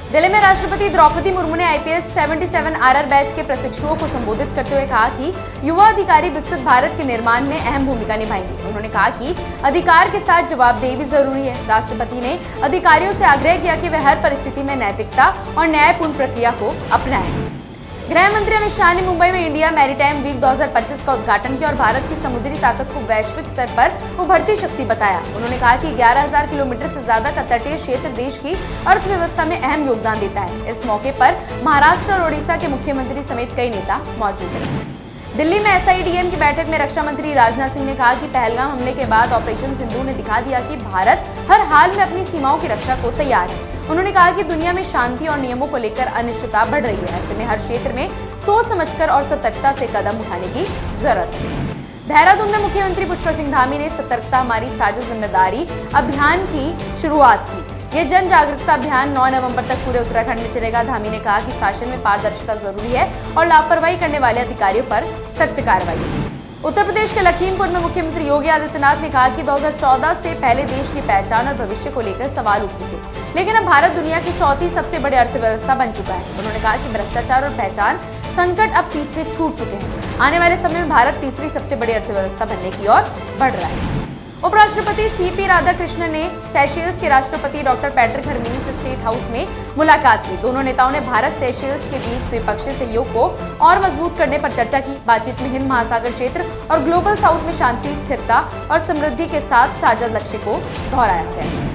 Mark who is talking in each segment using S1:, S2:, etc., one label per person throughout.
S1: दिल्ली में राष्ट्रपति द्रौपदी मुर्मू ने आईपीएस 77 आरआर बैच के प्रशिक्षुओं को संबोधित करते हुए कहा कि युवा अधिकारी विकसित भारत के निर्माण में अहम भूमिका निभाएंगे। उन्होंने कहा कि अधिकार के साथ जवाबदेही भी जरूरी है। राष्ट्रपति ने अधिकारियों से आग्रह किया कि वे हर परिस्थिति में नैतिकता और न्यायपूर्ण प्रक्रिया को अपनाएं। गृह मंत्री अमित शाह ने मुंबई में इंडिया मैरीटाइम वीक 2025 का उद्घाटन किया और भारत की समुद्री ताकत को वैश्विक स्तर पर उभरती शक्ति बताया। उन्होंने कहा कि 11,000 किलोमीटर से ज्यादा का तटीय क्षेत्र देश की अर्थव्यवस्था में अहम योगदान देता है। इस मौके पर महाराष्ट्र और ओडिशा के मुख्यमंत्री समेत कई नेता मौजूद हैं। दिल्ली में एसआईडीएम की बैठक में रक्षा मंत्री राजनाथ सिंह ने कहा कि पहलगाम हमले के बाद ऑपरेशन सिंदूर ने दिखा दिया कि भारत हर हाल में अपनी सीमाओं की रक्षा को तैयार है। उन्होंने कहा कि दुनिया में शांति और नियमों को लेकर अनिश्चितता बढ़ रही है। ऐसे में हर क्षेत्र में सोच समझकर और सतर्कता से कदम उठाने की जरूरत है। देहरादून में मुख्यमंत्री पुष्कर सिंह धामी ने सतर्कता हमारी साझा जिम्मेदारी अभियान की शुरुआत की। ये जन जागरूकता अभियान 9 नवंबर तक पूरे उत्तराखंड में चलेगा। धामी ने कहा कि शासन में पारदर्शिता जरूरी है और लापरवाही करने वाले अधिकारियों पर सख्त कार्रवाई। उत्तर प्रदेश के लखीमपुर में मुख्यमंत्री योगी आदित्यनाथ ने कहा कि 2014 से पहले देश की पहचान और भविष्य को लेकर सवाल उठते थे, लेकिन अब भारत दुनिया की चौथी सबसे बड़ी अर्थव्यवस्था बन चुका है। उन्होंने कहा कि भ्रष्टाचार और पहचान संकट अब पीछे छूट चुके हैं। आने वाले समय में भारत तीसरी सबसे बड़ी अर्थव्यवस्था बनने की ओर बढ़ रहा है। उपराष्ट्रपति सीपी राधाकृष्णन ने सेशेल्स के राष्ट्रपति डॉक्टर पैट्रिक हर्मिनी से स्टेट हाउस में मुलाकात की। दोनों नेताओं ने भारत सेशेल्स के बीच द्विपक्षीय सहयोग को और मजबूत करने पर चर्चा की। बातचीत में हिंद महासागर क्षेत्र और ग्लोबल साउथ में शांति, स्थिरता और समृद्धि के साथ साझा लक्ष्य को दोहराया गया।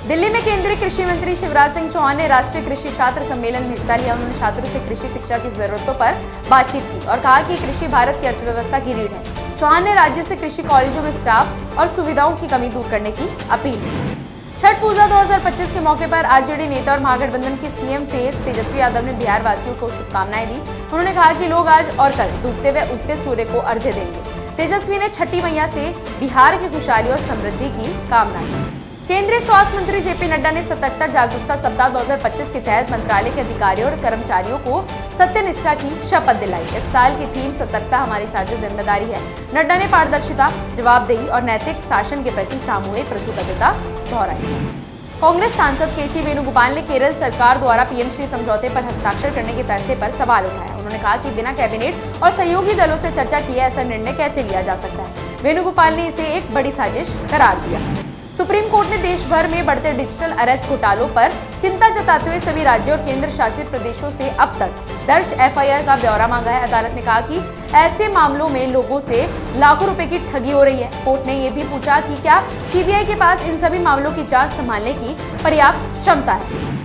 S1: दिल्ली में केंद्रीय कृषि मंत्री शिवराज सिंह चौहान ने राष्ट्रीय कृषि छात्र सम्मेलन में हिस्सा लिया। उन्होंने छात्रों से कृषि शिक्षा की जरूरतों पर बातचीत की और कहा कि कृषि भारत की अर्थव्यवस्था की रीढ़ है। चौहान ने राज्यों से कृषि कॉलेजों में स्टाफ और सुविधाओं की कमी दूर करने की अपील की। छठ पूजा 2025 के मौके पर आरजेडी नेता और महागठबंधन के सीएम फेस तेजस्वी यादव ने बिहार वासियों को शुभकामनाएं दी। उन्होंने कहा कि लोग आज और कल डूबते व उगते सूर्य को अर्घ्य देंगे। तेजस्वी ने छठी मैया से बिहार की खुशहाली और समृद्धि की कामना की। केंद्रीय स्वास्थ्य मंत्री जेपी नड्डा ने सतर्कता जागरूकता सप्ताह 2025 के तहत मंत्रालय के अधिकारियों और कर्मचारियों को सत्यनिष्ठा की शपथ दिलाई। इस साल की थीम सतर्कता हमारी साझा जिम्मेदारी है। नड्डा ने पारदर्शिता, जवाबदेही और नैतिक शासन के प्रति सामूहिक प्रतिबद्धता दोहराई। कांग्रेस सांसद केसी वेणुगोपाल ने केरल सरकार द्वारा पीएम श्री समझौते पर हस्ताक्षर करने के फैसले पर सवाल उठाया। उन्होंने कहा कि बिना कैबिनेट और सहयोगी दलों से चर्चा किए ऐसा निर्णय कैसे लिया जा सकता है। वेणुगोपाल ने इसे एक बड़ी साजिश करार दिया। सुप्रीम कोर्ट ने देश भर में बढ़ते डिजिटल अरेस्ट घोटालों पर चिंता जताते हुए सभी राज्यों और केंद्र शासित प्रदेशों से अब तक दर्ज एफआईआर का ब्यौरा मांगा है। अदालत ने कहा कि ऐसे मामलों में लोगों से लाखों रुपए की ठगी हो रही है। कोर्ट ने यह भी पूछा कि क्या सीबीआई के पास इन सभी मामलों की जांच संभालने की पर्याप्त क्षमता है।